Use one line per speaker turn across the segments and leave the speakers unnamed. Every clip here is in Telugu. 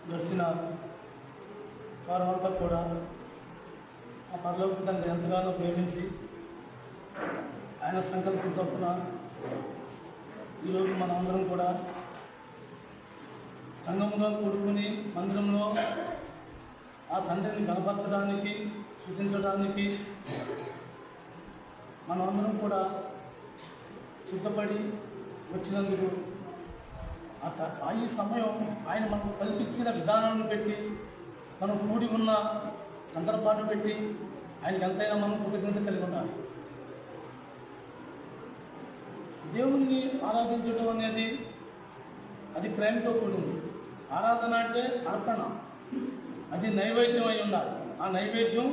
గడిచిన వారం అంతా కూడా ఆ పరలోక తండ్రి ఎంతగానో ప్రేమించి ఆయన సంకల్పం చొప్పున ఈరోజు మనం అందరం కూడా సంఘముగా కూడుకుని మందిరంలో ఆ తండ్రిని కనపరచడానికి సూచించడానికి మనమందరం కూడా సిద్ధపడి వచ్చినందుకు ఈ సమయం ఆయన మనకు కల్పించిన విధానాన్ని పెట్టి మనం కూడి ఉన్న సందర్భాన్ని పెట్టి ఆయనకి ఎంతైనా మనం కృతజ్ఞత కలిగి ఉండాలి. దేవుణ్ణి ఆరాధించడం అనేది అది ప్రేమతో కూడింది. ఆరాధన అంటే అర్పణ, అది నైవేద్యం అయి ఉండాలి. ఆ నైవేద్యం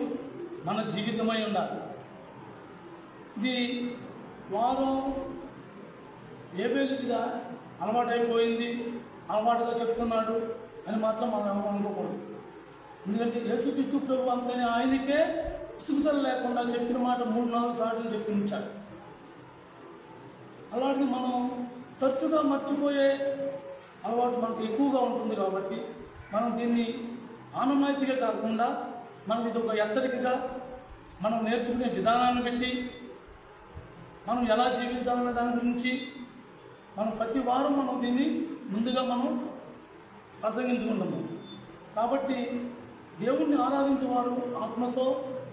మన జీవితమై ఉండాలి. ఇది వారం ఏబేలుగా అలవాటైపోయింది, అలవాటుగా చెప్తున్నాడు అని మాత్రం మనం అనుకోకూడదు. ఎందుకంటే యేసుక్రీస్తు ప్రభు అంతనే ఆయనకే విసుగుదల లేకుండా చెప్పిన మాట 3-4 సార్లు చెప్పి ఉంచాడు. అలాంటిది మనం తరచుగా మర్చిపోయే అలవాటు మనకు ఎక్కువగా ఉంటుంది. కాబట్టి మనం దీన్ని ఆనవాయితీగా కాకుండా మనం ఇది ఒక హెచ్చరికగా మనం నేర్చుకునే విధానాన్ని పెట్టి మనం ఎలా జీవించాలనే దాని గురించి మనం ప్రతి వారం మనం దీన్ని ముందుగా మనం ప్రసంగించుకుంటాము. కాబట్టి దేవుణ్ణి ఆరాధించేవారు ఆత్మతో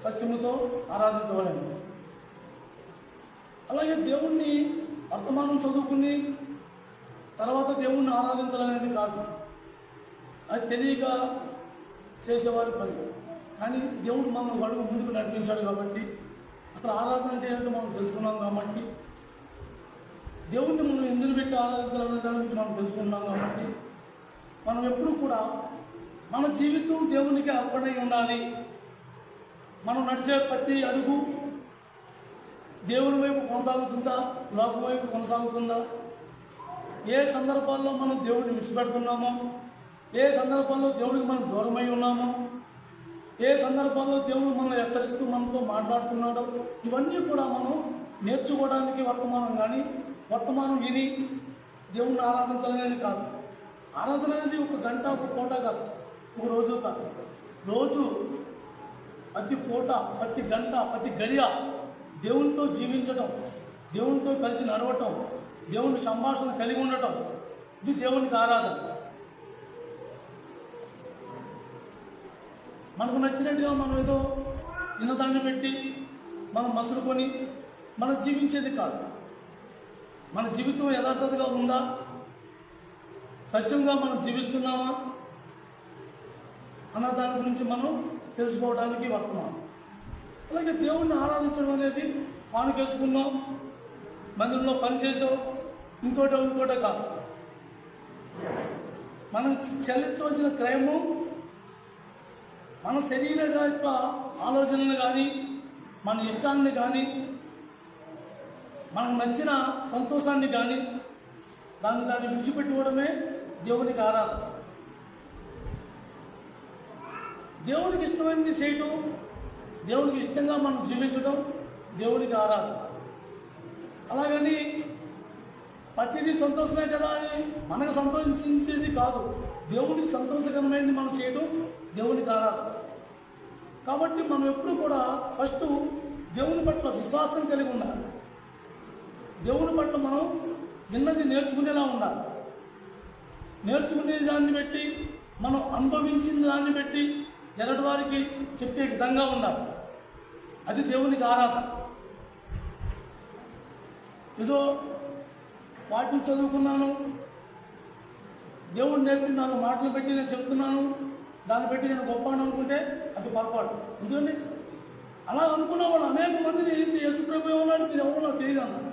సత్యముతో ఆరాధించవాలని, అలాగే దేవుణ్ణి వర్తమానం చదువుకుని తర్వాత దేవుణ్ణి ఆరాధించాలనేది కాదు, అది తెలియక చేసేవారి పని. కానీ దేవుడు మనం అడుగు ముందుకు నడిపించాడు కాబట్టి అసలు ఆరాధన అంటే ఏంటో మనం తెలుసుకున్నాం. కాబట్టి దేవుణ్ణి మనం ఎందుకు పెట్టి ఆరాధించాలనే దాని గురించి మనం తెలుసుకున్నాం. కాబట్టి మనం ఎప్పుడు కూడా మన జీవితం దేవునికి అర్పణై ఉండాలి. మనం నడిచే ప్రతి అడుగు దేవుని వైపు కొనసాగుతుందా, లోకం వైపు కొనసాగుతుందా? ఏ సందర్భాల్లో మనం దేవుడిని విడిచిపెడుతున్నామో, ఏ సందర్భాల్లో దేవుడికి మనం దూరమై ఉన్నామో, ఏ సందర్భాల్లో దేవుడు మనల్ని హెచ్చరిస్తూ మనతో మాట్లాడుతున్నాడో, ఇవన్నీ కూడా మనం నేర్చుకోవడానికి వర్తమానం కానీ వర్తమానం విని దేవుణ్ణి ఆరాధించాలనేది కాదు. ఆరాధన అనేది ఒక గంట, ఒక పూట కాదు, ఒక రోజు కాదు. రోజు ప్రతి పూట, ప్రతి గంట, ప్రతి గడియ దేవునితో జీవించడం, దేవునితో కలిసి నడవటం, దేవుని సంభాషణ కలిగి ఉండటం, ఇది దేవునికి ఆరాధన. మనకు నచ్చినట్టుగా మనం ఏదో వినదాన్ని పెట్టి మనం మసులుకొని మనం జీవించేది కాదు. మన జీవితం యథార్థతగా ఉందా, సత్యంగా మనం జీవిస్తున్నామా అన్న దాని గురించి మనం తెలుసుకోవడానికి వర్తమానం. అలాగే దేవుణ్ణి ఆరాధించడం అనేది పానుకేసుకున్నాం, మందిరంలో పనిచేసాం, ఇంకోటో కాదు. మనం చెల్లించవలసిన క్రయము మన శరీర యొక్క ఆలోచనలు కానీ, మన ఇష్టాన్ని కానీ, మనకు నచ్చిన సంతోషాన్ని కానీ దాన్ని విడిచిపెట్టుకోవడమే దేవునికి ఆరాధన. దేవునికి ఇష్టమైనది చేయటం, దేవునికి ఇష్టంగా మనం జీవించడం దేవునికి ఆరాధన. అలాగని ప్రతిదీ సంతోషమే కదా అని మనకు సంతోషించేది కాదు, దేవునికి సంతోషకరమైనది మనం చేయడం దేవునికి ఆరాధన. కాబట్టి మనం ఎప్పుడు కూడా ఫస్ట్ దేవుని పట్ల విశ్వాసం కలిగి ఉండాలి. దేవుని పట్ల మనం విన్నది నేర్చుకునేలా ఉండాలి. నేర్చుకునే దాన్ని బట్టి, మనం అనుభవించిన దాన్ని బట్టి ఎరటి వారికి చెప్పే విధంగా ఉండాలి. అది దేవునికి ఆరాధన. ఏదో వాటిని చదువుకున్నాను, దేవుడు నేర్పినాను, మాటలు పెట్టి నేను చెప్తున్నాను, దాన్ని బట్టి నేను గొప్ప అని అనుకుంటే అది పొరపాటు. ఎందుకంటే అలా అనుకున్న వాళ్ళు అనేక మందిని ఏంటి యేసుప్రభు ఏమన్నాడు, మీరు ఎవరో నాకు తెలియదు అన్నారు.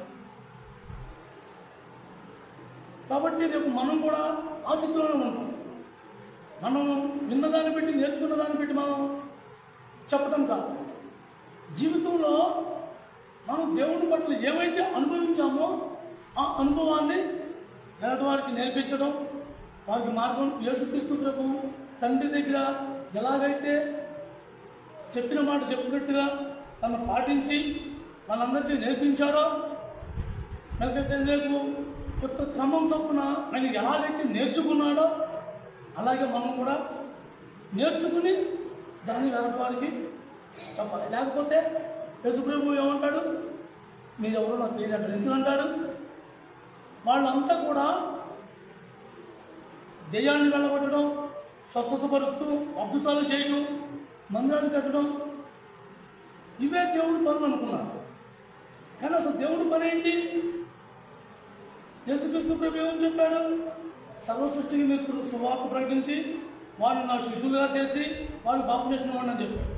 కాబట్టి రేపు మనం కూడా ఆసక్తిలోనే ఉంటాం. మనం విన్నదాన్ని బట్టి, నేర్చుకున్న దాన్ని బట్టి మనం చెప్పడం కాదు. జీవితంలో మనం దేవుని పట్ల ఏమైతే అనుభవించామో ఆ అనుభవాన్ని ఎలాంటి వారికి నేర్పించడం, వారికి మార్గం. యేసుక్రీస్తు ప్రభు తండ్రి దగ్గర ఎలాగైతే చెప్పిన మాట చెప్పినట్టుగా తను పాటించి మనందరికీ నేర్పించాడో, మెల్కీసెదెకు యొక్క క్రమం చొప్పున ఆయన ఎలాగైతే నేర్చుకున్నాడో అలాగే మనం కూడా నేర్చుకుని దాన్ని వెనకవాడికి చెప్పాలి. లేకపోతే యేసుప్రభువు ఏమంటాడు, మీరెవరో నాకు తెలియదు అంటాడు. ఎందుకంటాడు, వాళ్ళంతా కూడా దెయ్యాన్ని వెళ్ళగొట్టడం, స్వస్థతపరుస్తూ అద్భుతాలు చేయడం, మందిరాలు కట్టడం, ఇవే దేవుడి పనులు అనుకున్నారు. కానీ అసలు దేవుడి పని ఏంటి? యేసుక్రీస్తు ప్రభు ఏమని చెప్పాడు, సర్వ సృష్టికి మీరు సువార్త ప్రకటించి వారిని నా శిష్యులుగా చేసి వారికి బాప్టిజం ఇవ్వండి అని చెప్పాడు.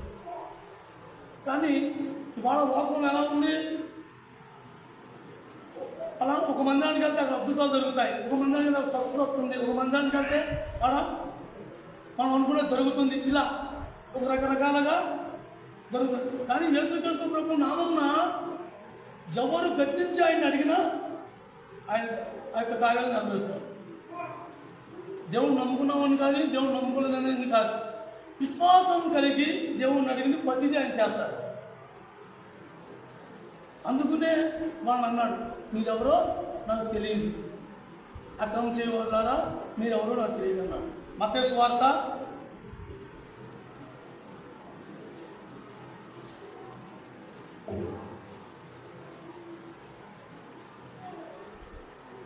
కానీ ఇవాళ వాక్యం ఎలా ఉంది, అలా ఒక మందిరానికి వెళ్తే అక్కడ అద్భుతాలు జరుగుతాయి, ఒక మందిరానికి వెళ్తే స్వస్థత వస్తుంది, ఒక మందిరానికి వెళ్తే అక్కడ మనం అనుకున్నది జరుగుతుంది. ఇలా ఒక రకరకాలుగా జరుగుతుంది. కానీ యేసుక్రీస్తు ప్రభు నామమున ఎవరు గద్దించి ఆయన అడిగినా ఆయన ఆ యొక్క కార్యాలు నెరవేరుస్తాడు. దేవుడు నమ్ముకున్నామని కాదు, దేవుడు నమ్ముకోలేదని కాదు, విశ్వాసం కలిగి దేవుడిని అడిగింది ప్రతిదీ ఆయన చేస్తాడు. అందుకునే వాళ్ళు అన్నాడు, మీరెవరో నాకు తెలియదు, అక్రమం చేయవాళ్ళారా మీరెవరో నాకు తెలియదు అన్నాడు. మత్తయి సువార్త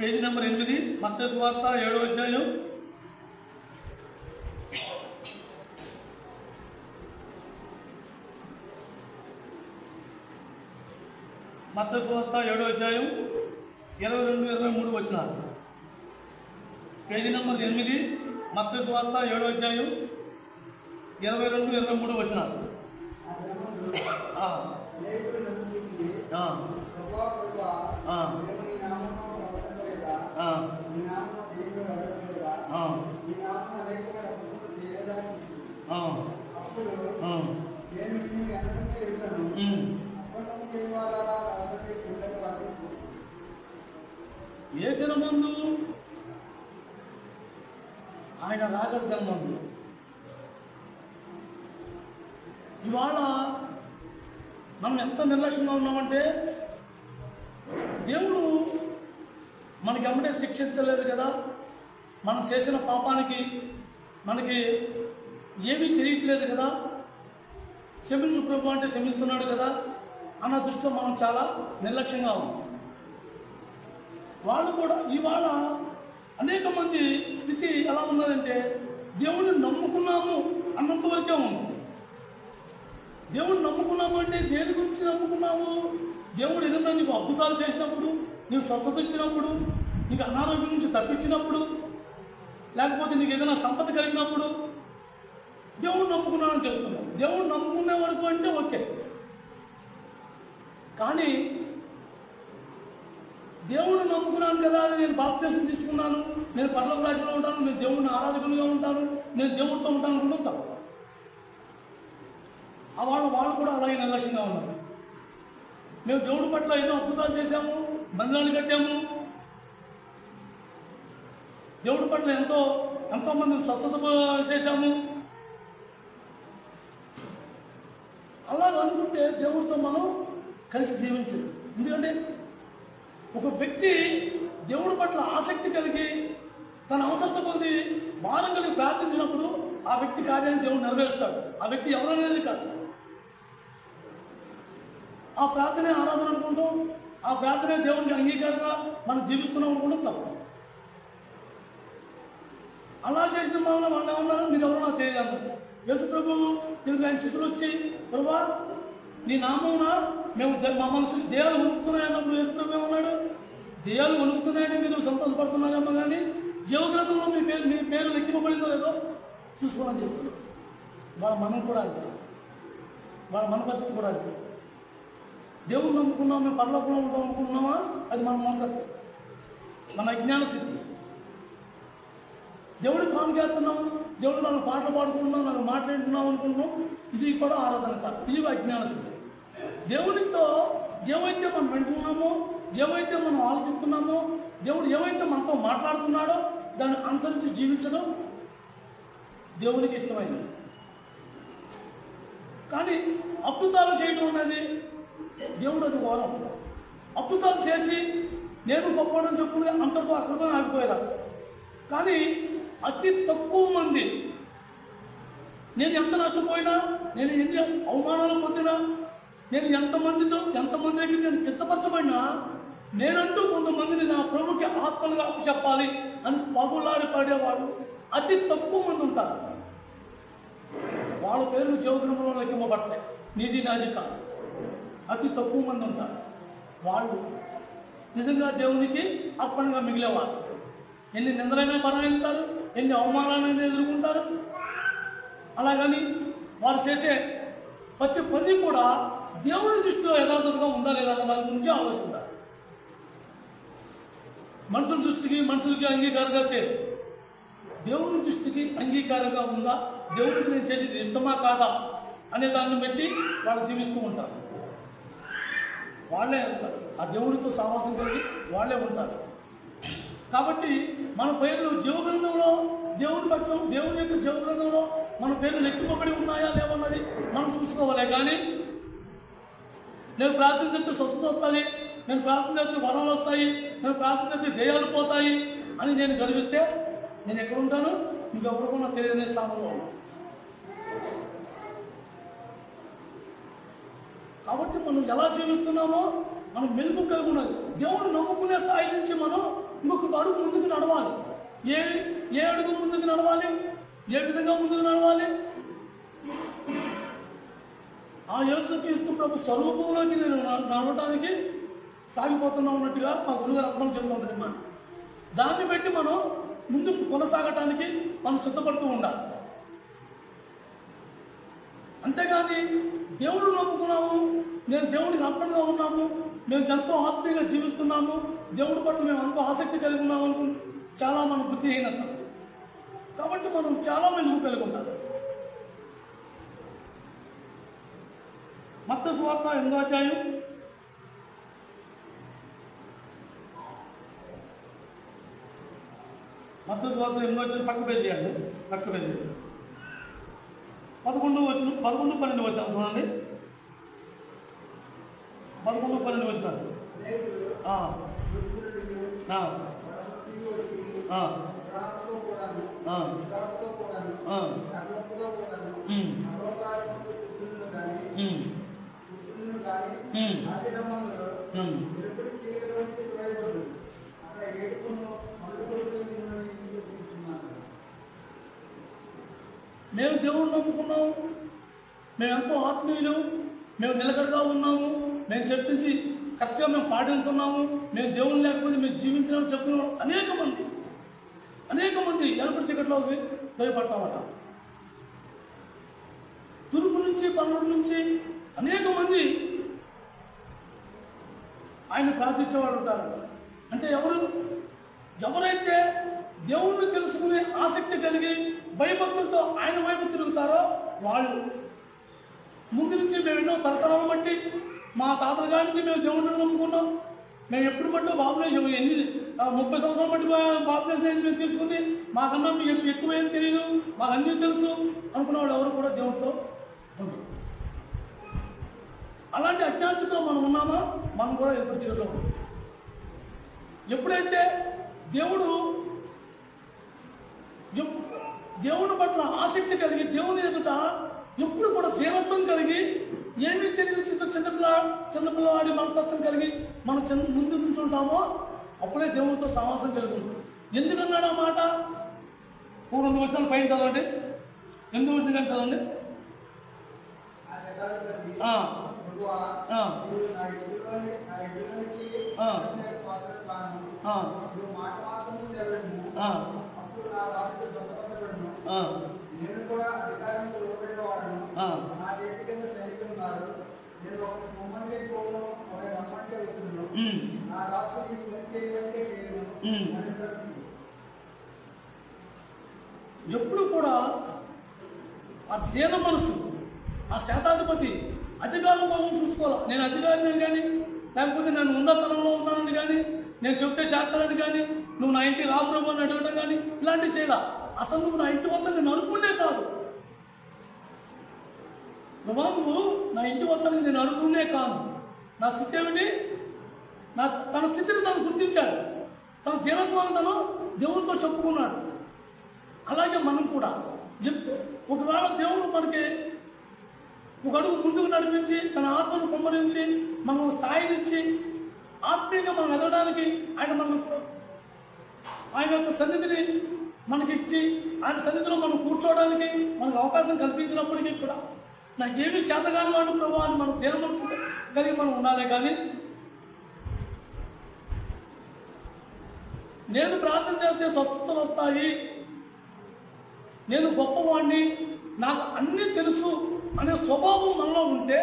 8 మత్తయి సువార్త 7వ అధ్యాయం మత్తయి సువార్త 7వ అధ్యాయం 22-23 వచనాలు. పేజీ నెంబర్ 8 మత్తయి సువార్త 7వ అధ్యాయం 22-23 వచనాలు. ఏ దినమందు? ఆయన రాకడ దినమందు. ఇవాళ మనం ఎంత నిర్లక్ష్యంగా ఉన్నామంటే, దేవుడు మనకి ఎమ్మటే శిక్షించలేదు కదా, మనం చేసిన పాపానికి మనకి ఏమీ తెలియట్లేదు కదా, క్షమించు ప్రభు అంటే క్షమిస్తున్నాడు కదా అన్న దృష్టిలో మనం చాలా నిర్లక్ష్యంగా ఉన్నాం. వాళ్ళు కూడా ఇవాళ అనేక మంది స్థితి ఎలా ఉన్నదంటే, దేవుడిని నమ్ముకున్నాము అన్నంత వరకే ఉంది. దేవుడిని నమ్ముకున్నాము అంటే దేని గురించి నమ్ముకున్నాము? దేవుడు ఏదన్నా నీకు అద్భుతాలు చేసినప్పుడు, నీకు స్వస్థత ఇచ్చినప్పుడు, నీకు అనారోగ్యం నుంచి తప్పించినప్పుడు, లేకపోతే నీకు ఏదైనా సంపద కలిగినప్పుడు దేవుడు నమ్ముకున్నానని చెప్తున్నావు. దేవుడు నమ్ముకునే వరకు అంటే ఓకే. కానీ దేవుడు నమ్ముకున్నాను కదా అని నేను బాప్తిసం తీసుకున్నాను, నేను పరలోక రాజ్యంలో ఉంటాను, నేను దేవుడిని ఆరాధకునిగా ఉంటాను, నేను దేవుడితో ఉంటాను అనుకుంటాం తప్ప. వాళ్ళు కూడా అలాగే నిర్లక్ష్యంగా ఉన్నారు. మేము దేవుడి పట్ల ఎన్నో అద్భుతాలు చేశాము, మందిరాలు కట్టాము, దేవుడి పట్ల ఎంతో మంది స్వస్థత చేశాము. అలాగ అనుకుంటే దేవుడితో మనం కలిసి జీవించదు. ఎందుకంటే ఒక వ్యక్తి దేవుడి పట్ల ఆసక్తి కలిగి తన అవసరత పొంది భారం కలిగి ప్రార్థించినప్పుడు ఆ వ్యక్తి కార్యాన్ని దేవుడు నెరవేరుస్తాడు. ఆ వ్యక్తి ఎవరనేది కాదు. ఆ ప్రార్థనే ఆరాధన అనుకుంటాం, ఆ ప్రార్థనే దేవుడికి అంగీకారంగా మనం జీవిస్తున్నాం అనుకుంటాం తప్ప. అలా చేసిన వల్ల వాళ్ళు ఏమన్నారు, మీరు ఎవరో నాకు తెలియదు అన్నారు. యేసు ప్రభువు తిరిగి ఆయన శిష్యులు వచ్చి, ప్రభువా నీ నామమున మేము మమ్మల్ని చూసి దేయాలు వణుకుతున్నాయన్నప్పుడు యేసు ప్రభు ఏమన్నాడు, దేయాలు వణుకుతున్నాయని మీరు సంతోషపడుతున్నారేమో కానీ జీవగ్రంథంలో మీ పేరు లెక్కింపబడిందో లేదో చూసుకోవాలని చెప్తున్నారు. మనం కూడా అంతే, మన పరిస్థితి కూడా అంతే. దేవుడు నమ్ముకున్నాం, మేము పరలోకంలో ఉంటాం అనుకుంటున్నామా, అది మన మూర్ఖత్వం, మన అజ్ఞాన స్థితి. దేవుడికి కానుకేస్తున్నాం, దేవుడు నన్ను పాటలు పాడుకుంటున్నాం, నన్ను మాట్లాడుతున్నాం అనుకుంటున్నాం, ఇది కూడా ఆరాధన కాదు, ఇది అజ్ఞాన స్థితి. దేవుడితో ఏమైతే మనం వింటున్నామో, ఏమైతే మనం ఆలోచిస్తున్నామో, దేవుడు ఏమైతే మనతో మాట్లాడుతున్నాడో దాన్ని అనుసరించి జీవించడం దేవునికి ఇష్టమైనది. కానీ అద్భుతాలు చేయడం అనేది దేవుడు అది గౌరవం. అద్భుతాలు చేసి నేను గొప్పవాడని చెప్పుకుని అంతతో అక్కడితో ఆగిపోయారు. కానీ అతి తక్కువ మంది. నేను ఎంత నష్టపోయినా, నేను ఎన్ని అవమానాలు పొందినా, నేను ఎంతమంది దగ్గర నేను కిచ్చపరచబడినా, నేనంటూ కొంతమందిని నా ప్రభుకి ఆత్మలుగా చెప్పాలి అని పగులాడి పడేవాళ్ళు అతి తక్కువ మంది ఉంటారు. వాళ్ళ పేర్లు జీవగ్రంథంలో లెక్కింపబడతాయి, నీది నాది కాదు. అతి తక్కువ మంది ఉంటారు. వాళ్ళు నిజంగా దేవునికి అర్పణగా మిగిలేవారు. ఎన్ని నిందలైనా పరాయిస్తారు, ఎన్ని అవమానాలైనా ఎదుర్కొంటారు. అలాగని వారు చేసే ప్రతి పని కూడా దేవుని దృష్టిలో యథార్థంగా ఉందా లేదా దాని గురించి ఆలోచిస్తారు. మనుషుల దృష్టికి మనుషులకి అంగీకారంగా చేయరు. దేవుని దృష్టికి అంగీకారంగా ఉందా, దేవుడికి నేను చేసేది ఇష్టమా కాదా అనే దాన్ని బట్టి వాళ్ళు జీవిస్తూ ఉంటారు. వాళ్ళే ఉంటారు, ఆ దేవుడితో సావాసం కలిగి వాళ్ళే ఉంటారు. కాబట్టి మన పేర్లు జీవగ్రంథంలో దేవుని పట్ల దేవుని యొక్క జీవగ్రంథంలో మన పేర్లు లెక్కింపబడి ఉన్నాయా లేవన్నది మనం చూసుకోవాలి. కానీ నేను ప్రార్థన చేస్తే స్వస్థత వస్తుంది, నేను ప్రార్థన చేస్తే వరాలు వస్తాయి, నేను ప్రార్థన చేస్తే దెయ్యాలు పోతాయి అని నేను గర్విస్తే నేను ఎక్కడ ఉంటాను? నువ్వెవరికో నాకు తెలియని స్థానంలో. కాబట్టి మనం ఎలా జీవిస్తున్నామో మనం మెలుగు కలిగి ఉన్నది. దేవుడు నమ్ముకునే స్థాయి నుంచి మనం ఇంకొక అడుగు ముందుకు నడవాలి. ఏ అడుగు ముందుకు నడవాలి? ఏ విధంగా ముందుకు నడవాలి? ఆ యేసుక్రీస్తు ప్రభు స్వరూపంలోకి నేను నడవడానికి సాగిపోతున్నా ఉన్నట్టుగా మా గురుగారు అర్థం చెప్తుంటారు. దాన్ని బట్టి మనం ముందుకు కొనసాగటానికి మనం సిద్ధపడుతూ ఉండాలి. అంతేగాని దేవుడు నమ్ముకున్నాము, నేను దేవుడికి అర్పణగా ఉన్నాము, మేము ఎంతో ఆత్మీయంగా జీవిస్తున్నాము, దేవుడి పట్ల మేము ఎంతో ఆసక్తి కలిగి ఉన్నాము అనుకుంటే చాలా మన బుద్ధిహీనత. కాబట్టి మనం చాలా మెలుగు కలిగి ఉంటారు. మత్తయి సువార్త 8వ అధ్యాయం 8వ పేజీ అండి, పక్క పేజీ 11-12 వచనం చూడండి. 11-12 వచనాలు. మేము దేవుడిని నమ్ముకున్నాము, మేము ఎంతో ఆత్మీయులు, మేము నిలకడగా ఉన్నాము, మేము చెప్పింది కరెక్ట్గా మేము పాటిస్తున్నాము, మేము దేవుని లేకపోతే మేము జీవించడం చెప్తున్నాం. అనేక మంది ఎలుపటి చీకట్లోకి తోయపడతామట. తూర్పు నుంచి పన్నెండు నుంచి అనేక మంది ఆయన ప్రార్థించేవాడు ఉంటారు. అంటే ఎవరైతే దేవుణ్ణి తెలుసుకునే ఆసక్తి కలిగి భయభక్తులతో ఆయన వైపు తిరుగుతారో వాళ్ళు. ముందు నుంచి మేము ఎన్నో తరతరాలు బట్టి మా తాతల గారి నుంచి మేము దేవుడిని నమ్ముకున్నాం, మేము ఎప్పుడు బట్టో బాబులేసాము, 30 సంవత్సరాలు బట్టి బాబులేసిన మేము తీసుకుని మాకన్నా మీకు ఎక్కువ ఏం తెలియదు, మాకు అన్నీ తెలుసు అనుకున్నవాడు ఎవరు కూడా దేవుడితో ఉండరు. అలాంటి అజ్ఞానంతో మనం ఉన్నామా? మనం కూడా ఎప్పుడు చీరలో ఉన్నాం. ఎప్పుడైతే దేవుని పట్ల ఆసక్తి కలిగి దేవుని ఎదుట ఎప్పుడు కూడా దీనత్వం కలిగి ఏమీ తెలియని చిన్నపిల్లవాడి మనస్తత్వం కలిగి మనం ముందు నుంచుంటామో అప్పుడే దేవునితో సమాసం కలిగి ఉంటుంది. ఎందుకన్నాడు ఆ మాట? 2 వర్షాలు పైన చదవండి, 8వ వచనం కానీ చదవండి.
నేను కూడా అధికారంతో లోబడిన వాడను, నా చేతి కింద సైనికులు ఉన్నారు, నేను ఒక ముమ్మంటే పోవడం ఒక రమ్మంటే అవుతున్నాను, నా రాష్ట్రం ఈ పని చేయమంటే చేయను.
ఎప్పుడు కూడా ఆ దీన మనసు, ఆ శతాధిపతి అధికారం కోసం చూసుకోవాలి. నేను అధికారిని కానీ, లేకపోతే నేను ఉన్నతనంలో ఉన్నానని కానీ, నేను చెప్తే చేస్తానని కానీ, నువ్వు నా ఇంటి రాబోబు అని అడగడం కానీ ఇలాంటివి చేయాల. అసలు నువ్వు నా ఇంటి వద్ద నేను అనుకునే కాదు, నువ్వు నా ఇంటి వద్దని నేను అనుకునే కాదు. నా స్థితి ఏమిటి? తన స్థితిని తను గుర్తించాడు, తన దీనత్వాన్ని తను దేవునితో చెప్పుకున్నాడు. అలాగే మనం కూడా ఒకవేళ దేవుడు మనకి ఒక అడుగు ముందుకు నడిపించి తన ఆత్మను కుమ్మరించి మనం స్థాయినిచ్చి ఆత్మీయంగా మనం ఎదగడానికి ఆయన యొక్క సన్నిధిని మనకిచ్చి ఆయన సన్నిధిలో మనం కూర్చోవడానికి మనకు అవకాశం కల్పించినప్పటికీ కూడా నాకేమీ చేతగాని వాడు ప్రభు అని మనం దేని మనసు కలిగి మనం ఉండాలి. కానీ నేను ప్రార్థన చేస్తే స్వస్థతలు వస్తాయి, నేను గొప్పవాడిని, నాకు అన్నీ తెలుసు అనే స్వభావం మనలో ఉంటే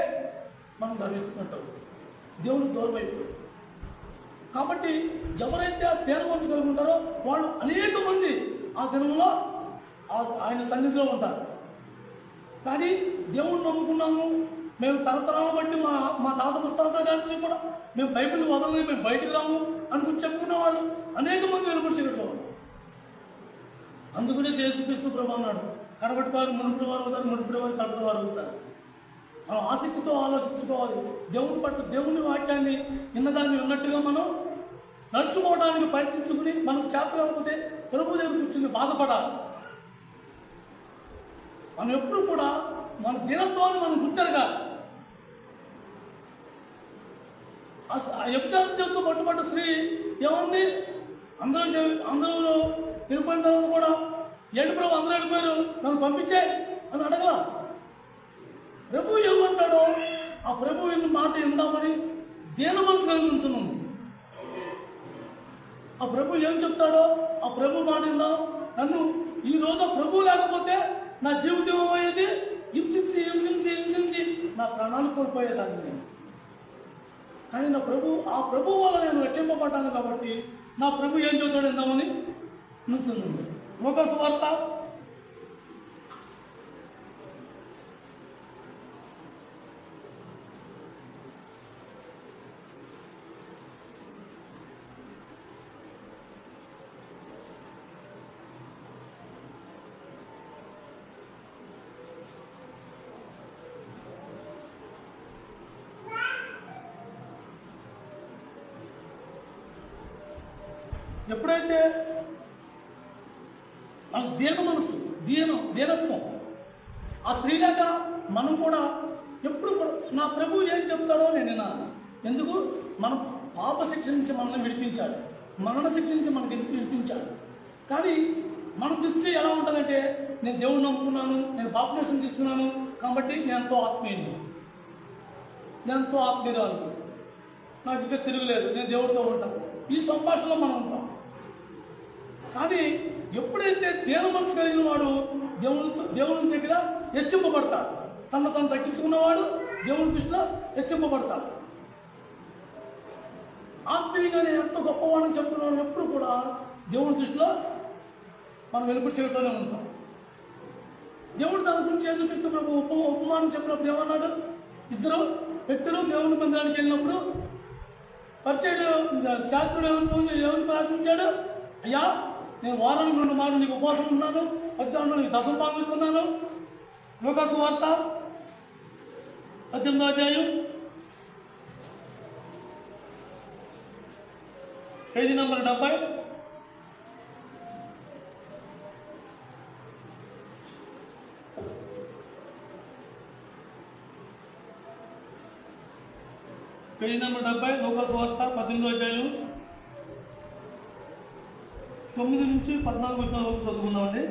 మనం ధరిస్తున్నట్టు దేవుడు దూరం అయిపోయి. కాబట్టి ఎవరైతే ఆ తేన మనసు కలిగి ఉంటారో వాళ్ళు అనేక మంది ఆ దినంలో ఆయన సన్నిధిలో ఉంటారు. కానీ దేవుణ్ణి నమ్ముకున్నాము, మేము తరతరాలను బట్టి మా తాత పుస్తకాల నుంచి కూడా మేము బైబిల్ వదలని, మేము బయటకు రాము అనుకుని చెప్పుకున్న వాళ్ళు అనేక మంది వెలుపరిచేటట్లు. అందుకనే యేసుక్రీస్తు ప్రభు అన్నాడు, కడపటి వారు మునుపటి వారు అవుతారు, మునుపటి వారు కడపటి వారు అవుతారు. మనం ఆసక్తితో ఆలోచించుకోవాలి. దేవుని పట్ల దేవుని వాక్యాన్ని విన్నదాన్ని ఉన్నట్టుగా మనం నడుచుకోవడానికి ప్రయత్నించుకుని మనకు చేత కాకపోతే ప్రభు దేవుడు కూర్చుని బాధపడాలి. మనం ఎప్పుడు కూడా మన దినత్వాన్ని మనం గుర్తెరగాలి. వ్యభిచారం చేస్తూ పట్టుబడ్డ స్త్రీ ఏమంది, అందరూ వెళ్ళిపోయిన తర్వాత కూడా ఏంటి ప్రభు అందరూ వెళ్ళిపోయారు, నన్ను పంపించే అని అడగల. ప్రభు ఏమంటాడో ఆ ప్రభు ఎన్ని మాట విందామని దీన మనసు కలిగించుంది. ఆ ప్రభు ఏం చెప్తాడో ఆ ప్రభు మాట విందాం. నన్ను ఈ రోజు ప్రభు లేకపోతే నా జీవితం అయ్యేది హింసించి హింసించి హింసించి నా ప్రాణాలు కోల్పోయేదాన్ని నేను. కానీ ఆ ప్రభు వల్ల నేను రక్షింపబడ్డాను కాబట్టి నా ప్రభు ఏం చెబుతాడు విందామని నుంచుంది. లోకాసు వార్త 8 ఎప్పుడైతే మన దీనత్వం ఆ స్త్రీలాక మనం కూడా ఎప్పుడు నా ప్రభు ఏం చెప్తాడో నేను వినాలి. ఎందుకు? మన పాప శిక్ష నుంచి మనల్ని విడిపించాడు, మరణ శిక్ష నుంచి మనకి విడిపించాడు. కానీ మన దృష్టి ఎలా ఉంటుందంటే, నేను దేవుడిని నమ్ముకున్నాను, నేను పాపనేషన్ తీసుకున్నాను కాబట్టి నేను ఎంతో ఆత్మీయురాలు, నాకు ఇంకా తిరుగులేదు, నేను దేవుడితో ఉంటాను. ఈ సంభాషణలో మనం ఉంటాం. కానీ ఎప్పుడైతే దేన మనసు కలిగిన వాడు దేవుని దగ్గర హెచ్చింపబడతాడు, తను తగ్గించుకున్నవాడు దేవుని దృష్టిలో హెచ్చింపబడతాడు. ఆత్మీయంగా నేను ఎంతో గొప్పవాడని చెప్తున్నాను ఎప్పుడు కూడా దేవుని దృష్టిలో మనం వెలుపడి చేయడంలోనే ఉంటాం. దేవుడు దాని గురించి యేసుక్రీస్తు ప్రభు ఉపమానం చెప్పినప్పుడు ఏమన్నాడు? 2 వ్యక్తులు దేవుని మందిరానికి వెళ్ళినప్పుడు పరిచయుడు శాస్త్రుడు ఏమని ప్రార్థించాడు? అయ్యా, నేను వారానికి 2 మార్లు నీకు ఉపవాసం ఉన్నాను, మధ్యాహ్నం నీకు దశమ భాగం ఇస్తున్నాను. లోకాసు వార్త 18వ అధ్యాయం పేజీ నంబర్ 70. పేజీ నెంబర్ 70 లోకాసు వార్త 18వ అధ్యాయం 9 నుంచి 14 వచనాల వరకు చదువుకున్నామండి.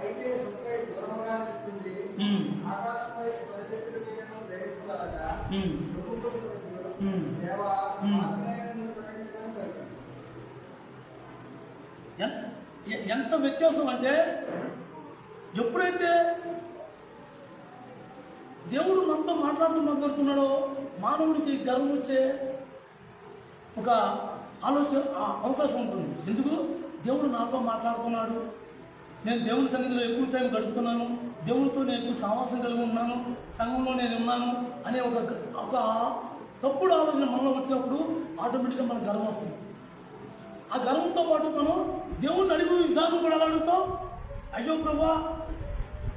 అయితే ఆకాశంపై
ఎంత వ్యత్యాసం అంటే, ఎప్పుడైతే దేవుడు మనతో మాట్లాడుతున్నాడో మానవుడికి గర్వం వచ్చే ఒక అవకాశం ఉంటుంది. ఎందుకు? దేవుడు నాతో మాట్లాడుతున్నాడు, నేను దేవుని సన్నిధిలో ఎక్కువ టైం గడుపుతున్నాను, దేవుడితో నేను ఎక్కువ సావాసం కలిగి ఉన్నాను, సంఘంలో నేను ఉన్నాను అనే ఒక తప్పుడు ఆలోచన మనలో వచ్చినప్పుడు ఆటోమేటిక్గా మనకు గర్వం వస్తుంది. ఆ గర్వంతో పాటు మనం దేవుడిని అడిగే విధానం కూడా అలా అడుగుతాం, అయ్యో ప్రభా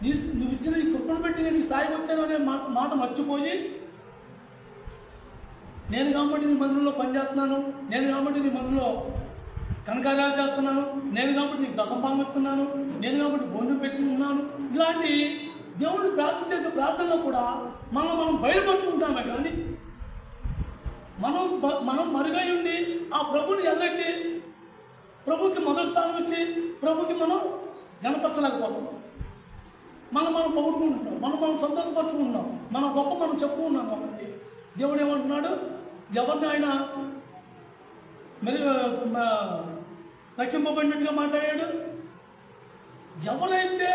నువ్వు ఇచ్చిన ఈ కృపను పెట్టి నేను ఈ స్థాయికి వచ్చాను అనే మాట మర్చిపోయి, నేను కాబట్టి నీ మందిరంలో పనిచేస్తున్నాను, నేను కాబట్టి నీ మందిరంలో కనకార్యాలు చేస్తున్నాను, నేను కాబట్టి నీకు దశంభాగం ఇస్తున్నాను, నేను కాబట్టి భోజనం పెట్టుకుంటున్నాను, ఇలాంటి దేవుడికి ప్రార్థన చేసే ప్రార్థనలో కూడా మనం బయలుపరుచుకుంటామే. కానీ మనం మరుగై ఉండి ఆ ప్రభుని ఎదగట్టి ప్రభుకి మొదటి స్థానం ఇచ్చి ప్రభుకి మనం గణపరచలేకపోతాం. మనం పొగుడుకుంటున్నాం, మనం సంతోషపరుచుకుంటున్నాం, మన గొప్ప మనం చెప్పుకున్నాం. కాబట్టి దేవుడు ఏమంటున్నాడు? ఎవరిని ఆయన మరి రక్షింపబడినట్టుగా మాట్లాడాడు. ఎవరైతే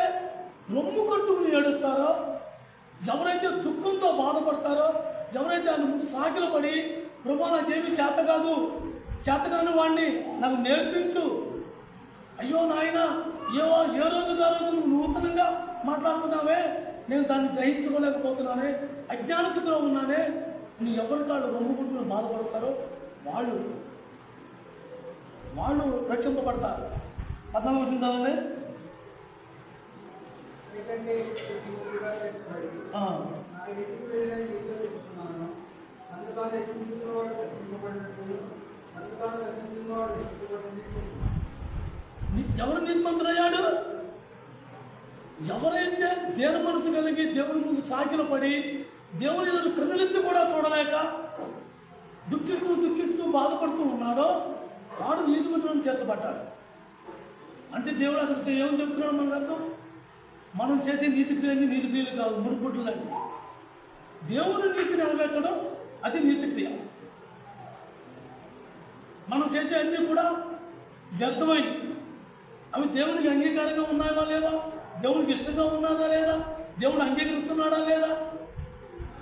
రొమ్ము కట్టుకుని ఏడుస్తారో, ఎవరైతే దుఃఖంతో బాధపడతారో, ఎవరైతే ఆయన ముందు సాకిల పడి ప్రభా నాకేమీ చేత కాదు, చేతకాని వాడిని నాకు నేర్పించు, అయ్యో నాయన ఏ రోజుగా రోజు నువ్వు నూతనంగా మాట్లాడుతున్నావే, నేను దాన్ని గ్రహించుకోలేకపోతున్నానే, అజ్ఞాన స్థితిలో ఉన్నానే, నువ్వు ఎవరి కాళ్ళు రొమ్ముకుంటూ బాధపడతారో వాళ్ళు రక్షింపబడతారు. 14వ వచనం చదవండి. ఎవరు నీతిమంతుడయ్యాడు? ఎవరైతే దేన మనసు కలిగి దేవుని ముందు సాగిల పడి దేవుని ఎదురు కన్నులెత్తి కూడా చూడలేక దుఃఖిస్తూ బాధపడుతూ ఉన్నాడో వాడు నీతిమంతులను చేర్చబడ్డాడు. అంటే దేవుడు అక్కడ ఏమని చెప్తున్నాడు మనకు అర్థం? మనం చేసే నీతి క్రియలు కాదు, మురుగుట్లు లాంటివి. దేవుని నీతి నెరవేర్చడం అది నీతి క్రియ. మనం చేసే అన్నీ కూడా వ్యర్థమై అవి దేవునికి అంగీకారంగా ఉన్నాయా లేదా, దేవునికి ఇష్టంగా ఉన్నదా లేదా, దేవుడు అంగీకరిస్తున్నాడా లేదా,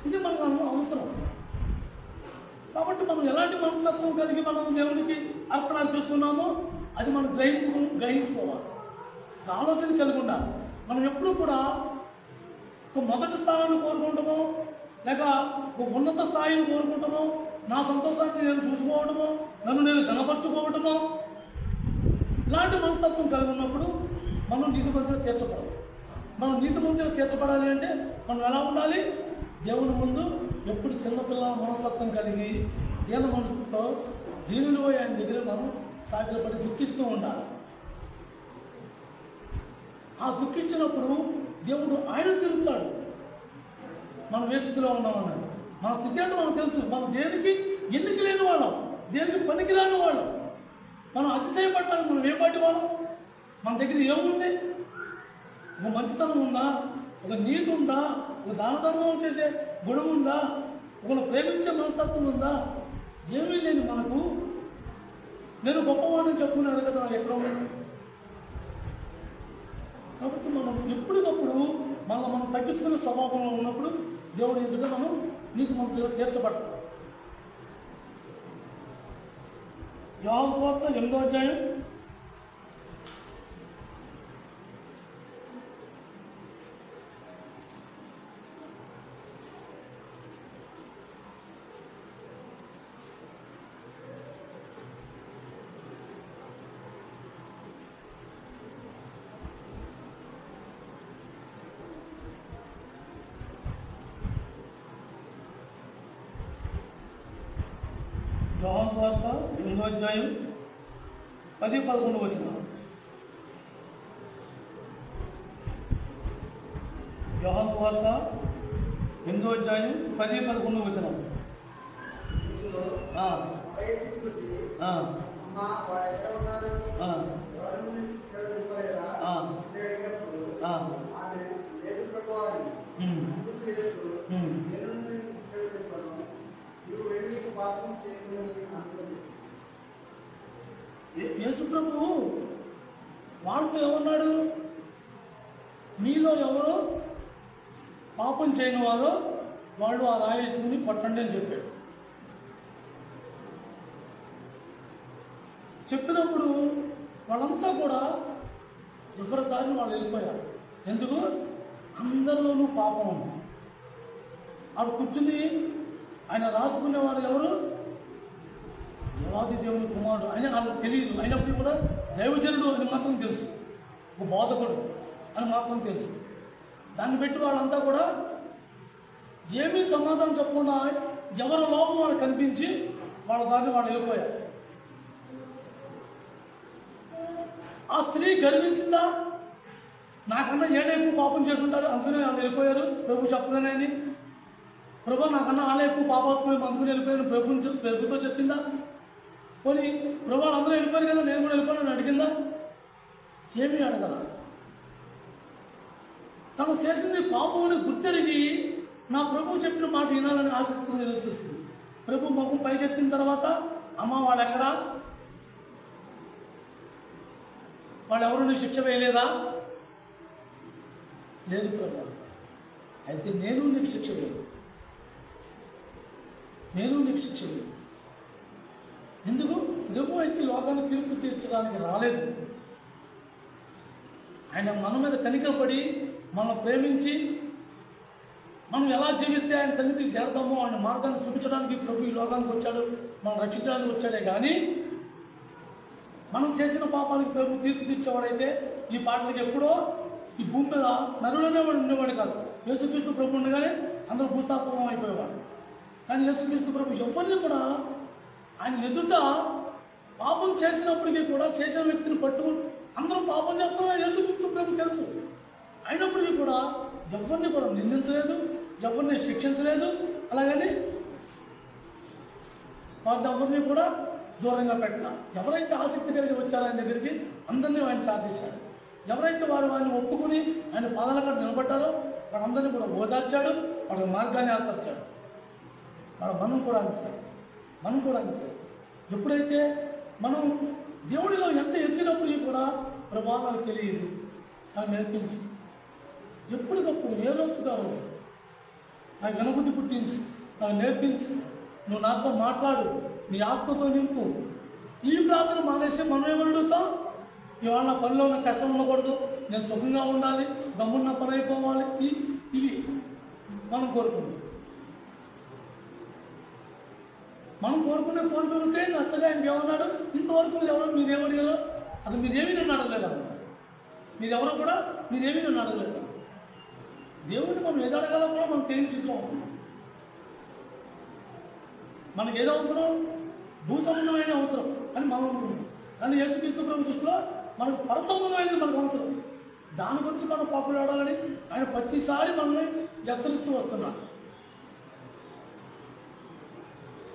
ఇది మనకు అవసరం. కాబట్టి మనం ఎలాంటి మనస్తత్వం కలిగి మనం దేవునికి అర్పణ అర్పిస్తున్నామో అది మనం గ్రహించుకోవాలి, ఆలోచన కలిగి ఉండాలి. మనం ఎప్పుడూ కూడా ఒక మొదటి స్థానాన్ని కోరుకుంటామో లేక ఒక ఉన్నత స్థాయిని కోరుకుంటామో, నా సంతోషాన్ని నేను చూసుకోవడమో, నన్ను నేను గణపరచుకోవడమో, ఇలాంటి మనస్తత్వం కలిగి ఉన్నప్పుడు మనం నీతి మందిరం తీర్చబడాలి. మనం నీతి మందిరం తీర్చబడాలి అంటే మనం ఎలా ఉండాలి? దేవుని ముందు ఎప్పుడు చిన్నపిల్లల మనస్తత్వం కలిగి దీన మనసుతో దీనిలో ఆయన దగ్గర మనం సాగిలపడి దుఃఖిస్తూ ఉండాలి. ఆ దుఃఖించినప్పుడు దేవుడు ఆయన తిరుగుతాడు. మనం ఏ స్థితిలో ఉన్నామన్నాడు. మన స్థితి అంటే మనకు తెలుసు. మనం దేనికి ఎన్నిక లేని వాళ్ళం, దేనికి పనికిరాని వాళ్ళం, మనం అతిశయపడటానికి మనం ఏపాటి వాళ్ళం. మన దగ్గర ఏముంది? ఒక మంచితనం ఉందా, ఒక నీతి ఉందా, ఒక దాన ధర్మం చేసే గుణం ఉందా, ఒకరు ప్రేమించే మనస్తత్వం ఉందా? ఏమీ లేని మనకు నేను గొప్పవాడిని చెప్పుకున్నాను కదా ఎక్కడో. కాబట్టి మనం ఎప్పటికప్పుడు మనం తగ్గించుకునే స్వభావంలో ఉన్నప్పుడు దేవుడి ఎదుట మనం నీకు మనం తీర్చబడతాం. యోహాను సువార్త 8వ అధ్యాయం 8వ అధ్యాయం 10-11 వచనం. యోహాను సువార్త 8వ అధ్యాయం 10-11 వచనం. యేసు ప్రభువు వాళ్ళతో ఏమన్నాడు? మీలో ఎవరు పాపం చేయని వారు వాళ్ళు ఆ రాయేసుకుని కొట్టండి అని చెప్పాడు. చెప్పినప్పుడు వాళ్ళంతా కూడా ఎవరి దారిని వాళ్ళు వెళ్ళిపోయారు. ఎందుకు? అందరిలోనూ పాపం ఉంది. ఆడు కూర్చుని ఆయన రాసుకునేవాడు ఎవరు? దేవాది దేవుని కుమారుడు అని వాళ్ళకి తెలియదు. అయినప్పటికీ కూడా దైవజనుడు అని మాత్రం తెలుసు, ఒక బోధకుడు అని మాత్రం తెలుసు. దాన్ని బట్టి వాళ్ళంతా కూడా ఏమీ సమాధానం చెప్పకుండా ఎవరి లోపం వాళ్ళు కనిపించి వాళ్ళ దాన్ని వాళ్ళు వెళ్ళిపోయారు. ఆ స్త్రీ గర్వించిందా? నాకన్నా ఏడే ఎక్కువ పాపం చేస్తుంటారు అందుకనే వాళ్ళు వెళ్ళిపోయారు ప్రభు చెప్పగానే అని. ప్రభు నాకన్నా వాళ్ళే ఎక్కువ పాపాత్మ అందుకుని వెళ్ళిపోయాను ప్రభుతో చెప్పిందా? పోనీ ప్రభు అందరూ వెళ్ళిపోయారు కదా నేను కూడా వెళ్ళిపోయాను అడిగిందా? ఏమీ అడగల. తను చేసింది పాపం అని గుర్తెరిగి నా ప్రభు చెప్పిన మాట వినాలని ఆసక్తిని నిలుస్తుంది. ప్రభు ముఖం పైకెత్తిన తర్వాత అమ్మ వాళ్ళెక్కడా? వాళ్ళెవరు నీ శిక్ష వేయలేదా? లేదు ప్రభు. అయితే నేను నీకు శిక్ష వేయను, నేను నీకు శిక్ష వేయను. ఎందుకు? ప్రభు అయితే లోకాన్ని తీర్పు తీర్చడానికి రాలేదు. ఆయన మన మీద కనికపడి మనం ప్రేమించి మనం ఎలా జీవిస్తే ఆయన సన్నిధికి చేరతామో ఆయన మార్గాన్ని చూపించడానికి ప్రభు ఈ లోకానికి వచ్చాడు, మనం రక్షించడానికి వచ్చాడే. కానీ మనం చేసిన పాపానికి ప్రభు తీర్పు తీర్చేవాడైతే ఈ పాటలకి ఎప్పుడో ఈ భూమి మీద నరులనే వాడు ఉండేవాడు కాదు. యేసుక్రీస్తు ప్రభు ఉండగానే అందరూ భూస్థాపనం అయిపోయేవాడు. కానీ యేసుక్రీస్తు ప్రభు ఎవరిని కూడా ఆయన ఎదుట పాపం చేసినప్పటికీ కూడా చేసిన వ్యక్తిని పట్టుకుని అందరూ పాపం చేస్తున్నారని యేసుక్రీస్తు ప్రభు తెలుసు. అయినప్పటికీ కూడా ఎవరిని కూడా నిందించలేదు, ఎవరిని శిక్షించలేదు. అలాగని వారిని ఎవరిని కూడా దూరంగా పెట్టిన. ఎవరైతే ఆసక్తి కలిగి వచ్చారో ఆయన దగ్గరికి అందరినీ ఆయన చాటించాడు. ఎవరైతే వారిని ఒప్పుకుని ఆయన పాదాల కాడ నిలబడ్డారో వాళ్ళందరినీ కూడా ఓదార్చాడు, వాళ్ళ మార్గాన్ని ఏర్పరిచాడు. మనం కూడా అంతే, మనం కూడా అంతే. ఎప్పుడైతే మనం దేవుడిలో ఎంత ఎదిగినప్పటికీ కూడా ప్రభావాలు తెలియదు, నాకు నేర్పించు. ఎప్పటికప్పుడు ఏ రోజుగా రోజు నాకు వెనబుద్ధి పుట్టించు, నాకు నేర్పించు, నువ్వు నాతో మాట్లాడు, నీ ఆత్మతో నింపు. ఈ ప్రార్థన మానేసి మనం ఏమడుగుతాం? ఇవాళ నా పనిలో నాకు కష్టం ఉండకూడదు, నేను సుఖంగా ఉండాలి, గమ్మున్న పని అయిపోవాలి, ఇవి మనం కోరుకుంటాం. మనం కోరుకునే కోరికలకే నచ్చగా ఆయన ఏమన్నాడు? ఇంతవరకు మీరు ఎవరు మీరేమడిగారో అసలు మీరేమీ నన్ను అడగలేదు. మీరెవరో కూడా మీరేమీ నన్ను అడగలేదు. దేవుడిని మనం ఏది అడగాలో కూడా మనం తెలియని స్థితిలో ఉంటున్నాం. మనకి ఏదో అవసరం? భూ సంబంధమైన అవసరం అని మనం అనుకుంటున్నాం. కానీ యేసుక్రీస్తు ప్రభు దృష్టిలో మనకు పర సంబంధమైనది మనకు అవసరం. దాని గురించి మనం పాపులాడాలని ఆయన ప్రతిసారి మనల్ని హెచ్చరిస్తూ వస్తున్నాడు.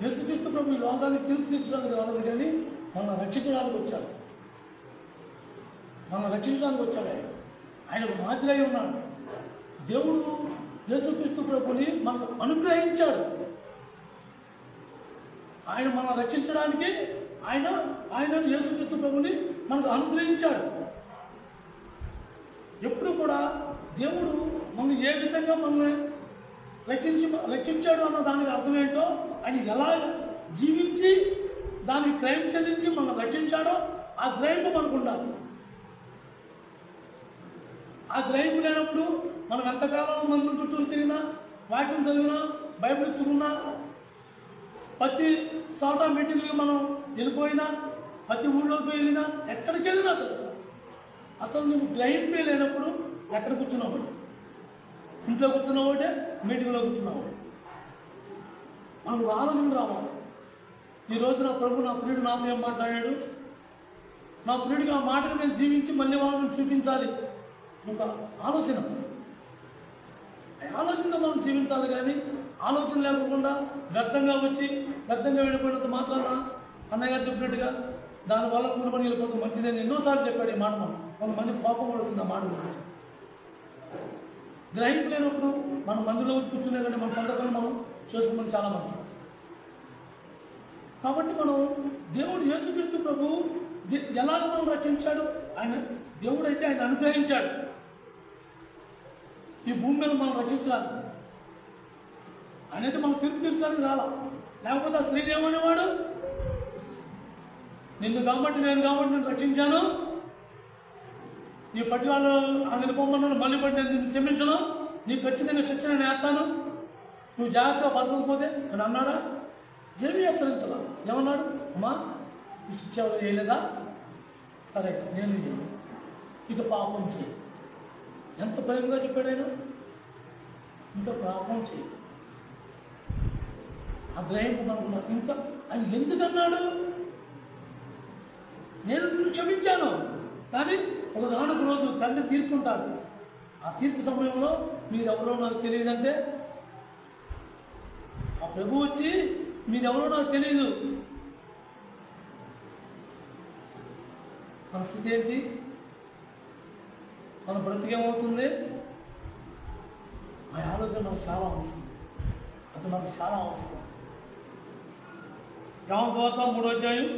యేసుక్రీస్తు ప్రభు ఈ లోకాన్ని తీర్పు తీర్చడానికి రాలేదు, కానీ మనం రక్షించడానికి వచ్చాడు. మనం రక్షించడానికి వచ్చాడు. ఆయన మాదిరై ఉన్నాడు. దేవుడు యేసుక్రీస్తు ప్రభుని మనకు అనుగ్రహించాడు. ఆయన మనం రక్షించడానికి ఆయన యేసుక్రీస్తు ప్రభుని మనకు అనుగ్రహించాడు. ఎప్పుడు కూడా దేవుడు మనం ఏ విధంగా మనల్ని రక్షించాడు అన్న దానికి అర్థం ఏంటో, ఆయన ఎలా జీవించి దానికి క్రైమ్ చెల్లించి మనం రక్షించాడో ఆ గ్రహింపు మనకు ఉండాలి. ఆ గ్రహింపు లేనప్పుడు మనం ఎంతకాలం మందుల చుట్టూ తిరిగినా, వాక్యం చదివినా, బైబిల్ ఇచ్చుకున్నా, ప్రతి చోట మీటింగ్లకి మనం వెళ్ళిపోయినా, ప్రతి ఊళ్ళోకి వెళ్ళినా, ఎక్కడికి వెళ్ళినా అసలు నువ్వు గ్రహింపే లేనప్పుడు ఎక్కడ కూర్చున్నావు? ఇంట్లో కూర్చున్నావు ఒకటే, మీటింగ్లో కూర్చున్నావు. మనకు ఆలోచన రావాలి. ఈరోజు నా ప్రభు, నా ప్రియుడు నాతో ఏం మాట్లాడాడు, నా ప్రియుడికి ఆ మాటను నేను జీవించి మళ్ళీ వాళ్ళని చూపించాలి. ఒక ఆలోచన, ఆలోచనతో మనం జీవించాలి. కానీ ఆలోచన లేకుండా వ్యర్థంగా వచ్చి వ్యర్థంగా వెళ్ళిపోయినంత మాత్రాన అన్నయ్య గారు చెప్పినట్టుగా దానివల్ల కూలిపని వెళ్ళిపోతుంది మంచిదని ఎన్నోసార్లు చెప్పాడు ఈ మాట. మనం కొంతమంది కోపం కూడా వచ్చింది ఆ మాట గురించి. గ్రహింపు లేనప్పుడు మనం మందిలో వచ్చి కూర్చునే కానీ మన సొంత పనులు మనం చేసుకోవడం చాలా మంచిది. కాబట్టి మనం దేవుడు యేసుక్రీస్తు ప్రభు ఎలాగ మనం రక్షించాడు? ఆయన దేవుడైతే ఆయన అనుగ్రహించాడు. ఈ భూమి మీద మనం రక్షించడానికి. అనేది మనం తీర్పు తీర్చడానికి రాలా. లేకపోతే ఆ స్త్రీని ఏమనేవాడు, నేను కాబట్టి నేను రక్షించాను, నీ పట్టి వాళ్ళు ఆయన పొమ్మన్నాను, మళ్ళీ పట్టి నేను నిన్ను క్షమించను, నీకు ఖచ్చితంగా శిక్షణ నేను వేస్తాను, నువ్వు జాగ్రత్తగా బతకపోతే అని అన్నాడా? ఏమీ హెచ్చరించాల. ఏమన్నాడు? అమ్మా ఈ శిక్ష ఎవరు చేయలేదా? సరే నేను చేయను, ఇక పాపం చేయి. ఎంత ప్రేమగా చెప్పాడు ఆయన, ఇంకా పాపం చేయి. ఆ గ్రహింపు మనకున్నారు. ఇంకా ఆయన ఎందుకన్నాడు, నేను నిన్ను క్షమించాను, కానీ ఒక నాలుగు రోజు తండ్రి తీర్పుంటాడు. ఆ తీర్పు సమయంలో మీరెవరో నాకు తెలియదంటే, ఆ ప్రభు వచ్చి మీరెవరో నాకు తెలియదు, మన స్థితి ఏంటి, మన బ్రతికేమవుతుంది? ఆ ఆలోచన మనకు చాలా అవసరం. అది మనకు చాలా అవసరం. యోహాను సువార్త 3వ అధ్యాయం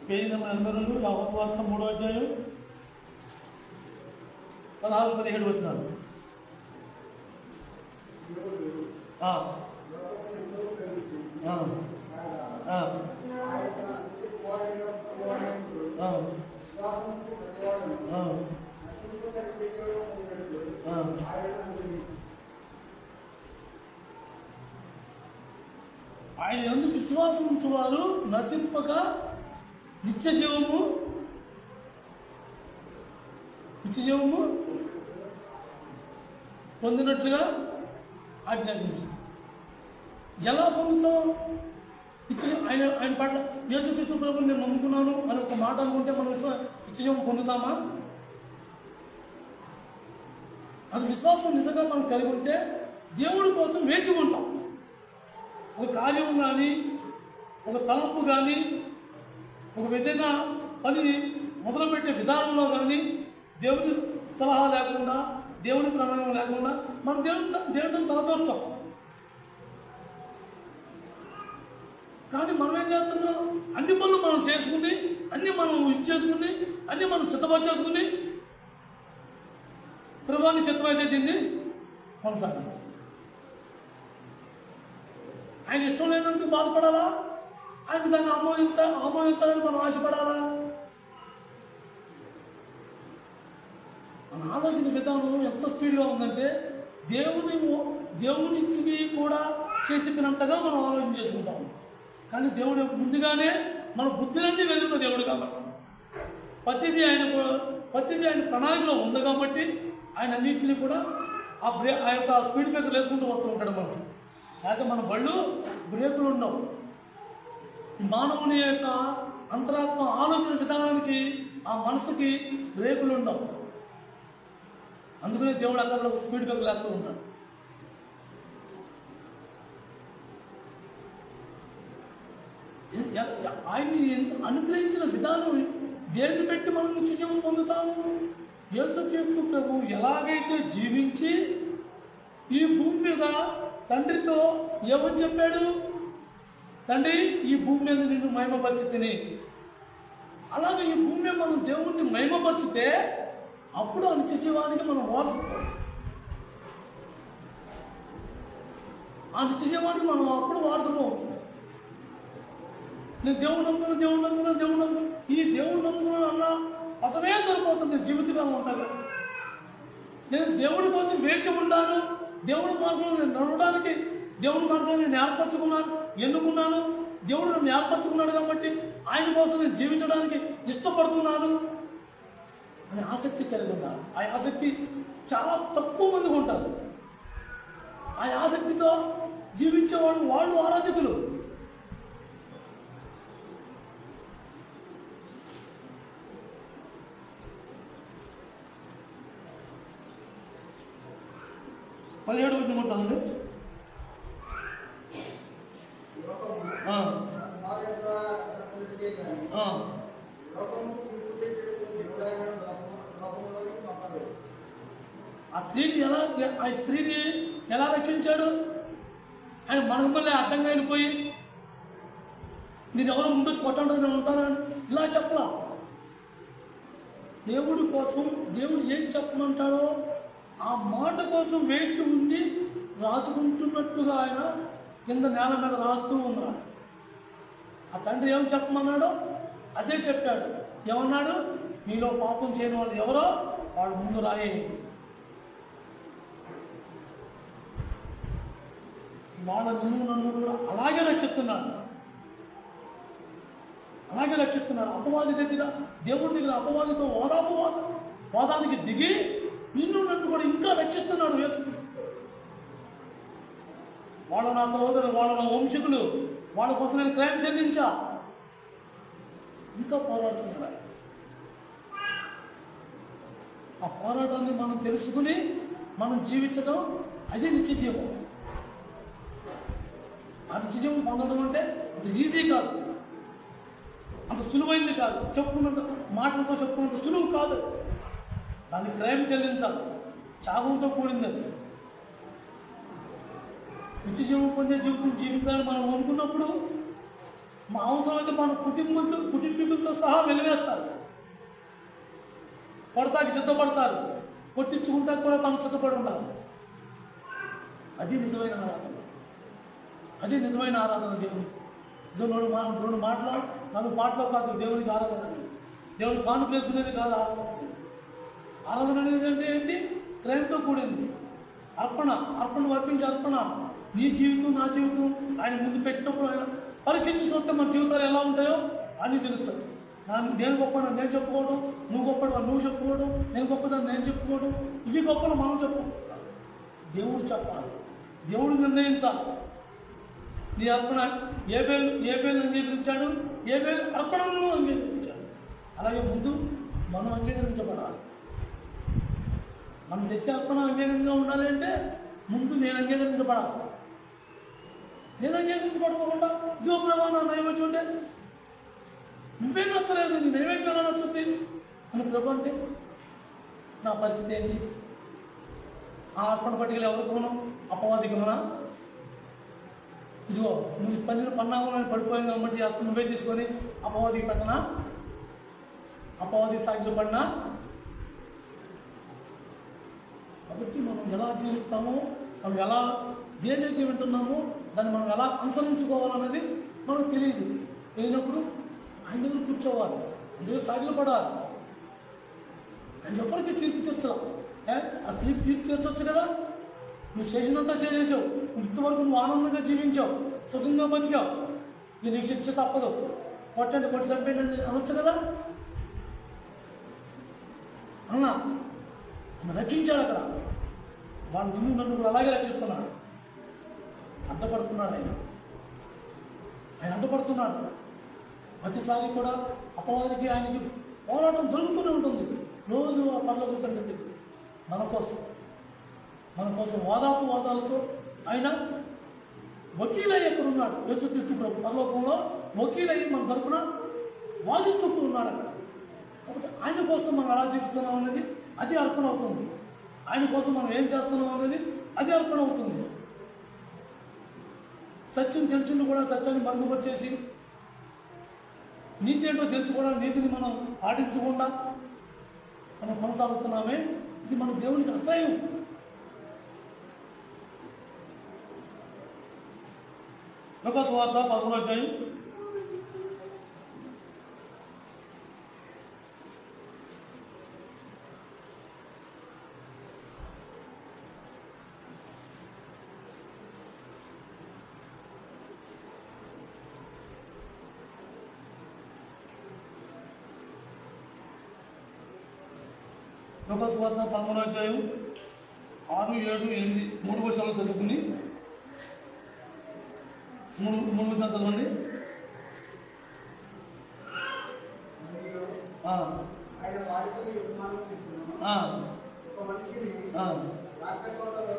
82 యోహాను సువార్త 3వ అధ్యాయం 16-17 వచనాలు. ఆయన యందు విశ్వాసం ఉంచువారు నశింపక నిత్య జీవము పొందినట్లుగా ఆజ్ఞాపించింది. ఎలా పొందుతాం? ఆయన పట్ల యేసుక్రీస్తు ప్రభువుని నేను నమ్ముకున్నాను అని ఒక మాట అనుకుంటే మనం నిత్యజీవం పొందుతామా? అది విశ్వాసం నిజంగా మనం కలిగి ఉంటే దేవుడి కోసం వేచి ఉంటాం. ఒక కార్యం కానీ, ఒక తలంపు కానీ, ఒక విధంగా పని మొదలుపెట్టే విధానంలో కానీ దేవుడి సలహా లేకుండా, దేవుడి ప్రణాళిక లేకుండా మనం దేవుడిని తలదూర్చాం. కానీ మనం ఏం చేస్తున్నాం? అన్ని పనులు మనం చేసుకుని, అన్ని మనం చేసుకుని, అన్ని మనం సిద్ధపరిచేసుకుని ప్రభువాని చిత్తమైతే దీన్ని కొనసాగించాలి. ఆయన ఇష్టం లేనందుకు బాధపడాలా? ఆయన దాన్ని ఆమోదించాలని మనం ఆశపడాలా? మన ఆలోచన విధానం ఎంత స్పీడ్గా ఉందంటే దేవునికి కూడా చేసి చెప్పినంతగా మనం ఆలోచన చేసుకుంటాం. కానీ దేవుడు ముందుగానే మన బుద్ధులన్నీ వెలుగున్న దేవుడు కాబట్టి, ప్రతిదీ ఆయన ప్రణాళికలో ఉంది కాబట్టి ఆయన అన్నింటినీ కూడా ఆ యొక్క స్పీడ్ బ్రేకర్ వేసుకుంటూ వస్తూ ఉంటాడు. మనం లేకపోతే మన బళ్ళు బ్రేకులు ఉండవు. మానవుని యొక్క అంతరాత్మ ఆలోచన విధానానికి, ఆ మనసుకి బ్రేకులు ఉండవు. అందుకనే దేవుడు అక్కడ స్పీడ్ బ్రేకర్ వేస్తూ ఉంటాడు. ఆయన్ని అనుగ్రహించిన విధానం దేన్ని పెట్టి మనం నిత్యజీవం పొందుతాము? యేసుక్రీస్తు ప్రభు ఎలాగైతే జీవించి ఈ భూమి మీద తండ్రితో ఏమని చెప్పాడు? తండ్రి, ఈ భూమి మీద నిన్ను మహిమపరిచితిని. అలాగే ఈ భూమి మీద మనం దేవుణ్ణి మహిమపరిచితే అప్పుడు ఆ నిత్యజీవానికి మనం వారసుతాం. ఆ నిత్యజీవానికి మనం అప్పుడు వారసుతాం. నేను దేవుడు నమ్ముకున్నాను. ఈ దేవుడు నమ్ముకున్నాను అన్న పదమే సరిపోతుంది జీవితకాలం అంతగా. నేను దేవుడి కోసం వేచి ఉన్నాను, దేవుడి మార్గంలో నేను నడవడానికి, దేవుడి మార్గంలో నేను ఎన్నుకున్నాను, దేవుడు నన్ను ఏర్పరచుకున్నాడు కాబట్టి ఆయన కోసం నేను జీవించడానికి ఇష్టపడుతున్నాను అనే ఆసక్తి కలిగి ఉన్నాను. ఆ ఆసక్తి చాలా తక్కువ మందికి ఉంటారు. ఆ ఆసక్తితో జీవించేవాళ్ళు వాళ్ళు ఆరాధకులు. పదిహేడు వచ్చిన చదవండి. ఆ స్త్రీని ఎలా రక్షించాడు? ఆయన మనమల్ని అడ్డంగా వెళ్ళిపోయి మీరు ఎవరు ముందు కొట్టండి నేను ఉంటానని ఇలా చెప్పలా. దేవుడి కోసం దేవుడు ఏం చెప్పమంటాడో ఆ మాట కోసం వేచి ఉండి రాసుకుంటున్నట్టుగా ఆయన కింద నేల మీద రాస్తూ ఉన్నాడు. ఆ తండ్రి ఏం చెప్పమన్నాడో అదే చెప్పాడు. ఏమన్నాడు? మీలో పాపం చేయని వాళ్ళు ఎవరో వాడు ముందు రాయేయండి. వాళ్ళ నన్ను కూడా అలాగే రక్షిస్తున్నాడు. అపవాది దగ్గర, దేవుడి దగ్గర అపవాదితో వాదానికి దిగి నిన్ను నన్ను కూడా ఇంకా రక్షిస్తున్నాడు. వాళ్ళ నా సహోదరులు, వాళ్ళ నా వంశకులు, వాళ్ళ కోసం నేను క్రైమ్ చెల్లించా, ఇంకా పోరాడుతున్నాడు. ఆ పోరాటాన్ని మనం తెలుసుకుని మనం జీవించడం అది నిత్య జీవం. ఆ నిత్య జీవం పొందడం అంటే అది ఈజీ కాదు, అంత సులువైంది కాదు, మాటలతో చెప్పుకున్నంత సులువు కాదు. దాన్ని క్రైమ్ చెల్లించాలి, త్యాగంతో కూడింది అది. నిత్య జీవం పొందే జీవితం జీవించాలని మనం అనుకున్నప్పుడు మా అవసరమైతే మన కుటుంబీకులతో సహా వెలివేస్తారు, కొడతాకి సిద్ధపడతారు, కొట్టించుకుంటాకి కూడా మనం సిద్ధపడి ఉండాలి. అది నిజమైన ఆరాధన దేవుడు. రెండు మాటలు నాలుగు పాటలో కాదు దేవునికి ఆరాధన. దేవుడికి కానుక వేసుకునేది కాదు ఆరాధన అనేది. అంటే ఏంటి? ప్రేమతో కూడింది. అర్పణ వర్పించే అర్పణ. నీ జీవితం నా జీవితం ఆయన ముందు పెట్టినప్పుడు ఆయన పరీక్షించి చూస్తే మన జీవితాలు ఎలా ఉంటాయో అన్నీ తెలుస్తుంది. నేను గొప్పను నేను చెప్పుకోవడం, నువ్వు గొప్పడు నువ్వు చెప్పుకోవడం, నేను గొప్పదని నేను చెప్పుకోవడం, ఇవి గొప్పలు మనం చెప్పుకోవడం. దేవుడు చెప్పాలి, దేవుడు నిర్ణయించాలి. నీ అర్పణ ఏ పేరు అంగీకరించాడు, ఏ పేరు అర్పణను అంగీకరించాడు. అలాగే ముందు మనం అంగీకరించబడాలి. మనం తెచ్చే అర్పణ అంగీకరంగా ఉండాలి అంటే ముందు నేను అంగీకరించబడాలి. నేను అంగీకరించబడకుండా ఇదిగో ప్రభావ నా నైవేద్యం ఉంటే నువ్వే నచ్చలేదు, నీ నైవేద్యం నచ్చుద్ది అని ప్రభు అంటే నా పరిస్థితి ఏంటి? ఆ అర్పణ పట్టికలు ఎవరికి మనం? అపవాదికి మనా? ఇదిగో నువ్వు పన్నాగంలో పడిపోయింది కాబట్టి అప్పుడు నువ్వే తీసుకొని అపవాదికి పెట్టనా? అపవాది సాగిలో పడినా? కాబట్టి మనం ఎలా జీవిస్తామో, మనం ఎలా దేనైతే వింటున్నామో దాన్ని మనం ఎలా అనుసరించుకోవాలన్నది మనకు తెలియనప్పుడు ఆయన దగ్గర కూర్చోవాలి, ఆయన దగ్గర సాగిలో పడాలి. ఆయన ఎవరికి తీర్పు తీర్చలా? ఆ స్త్రీకి తీర్పు తీర్చొచ్చు కదా. నువ్వు చేసినంతా చేసావు, ఇంతవరకు నువ్వు ఆనందంగా జీవించావు, సుఖంగా బతికావు, నీకు శిక్ష తప్పదు, కొట్టండి కొట్టి చంపేయండి అనొచ్చు కదా. అన్నా రక్షించాడు అక్కడ. వాడు నన్ను కూడా అలాగే రక్షిస్తున్నాడు. అడ్డపడుతున్నాడు ఆయన అడ్డపడుతున్నాడు. ప్రతిసారి కూడా అపవాదికి ఆయనకి పోరాటం దొరుకుతూనే ఉంటుంది. రోజు ఆ పర్లోకి తండ్రి మన కోసం వాదాలతో ఆయన వకీలయ్యి ఎక్కడ ఉన్నాడు. యేసుక్రీస్తు ప్రభు పరలోకంలో వకీలయ్యి మన తరపున వాదిస్తూ ఉన్నాడు అక్కడ. కాబట్టి ఆయన కోసం మనం ఎలా జీవిస్తున్నాం అనేది అది అర్పణ అవుతుంది. ఆయన కోసం మనం ఏం చేస్తున్నాం అనేది అది అర్పణ అవుతుంది. సత్యం తెలిసింది కూడా సత్యాన్ని మరుగుపరిచేసి నీతి ఏంటో తెలుసుకోవడం, నీతిని మనం పాటించకుండా మనం కొనసాగుతున్నామే, ఇది మన దేవునికి అసహ్యం. లూకా సువార్త 11వ అధ్యాయం 11వ అధ్యాయం 6, 7, 8 3 వర్షాలు చదువుకుని 3 వర్షాలు చదవండి.
ఆయన వారితో ఉపమానం చెప్తున్నాను. ఒక మనిషిని రాష్ట్రకోటలో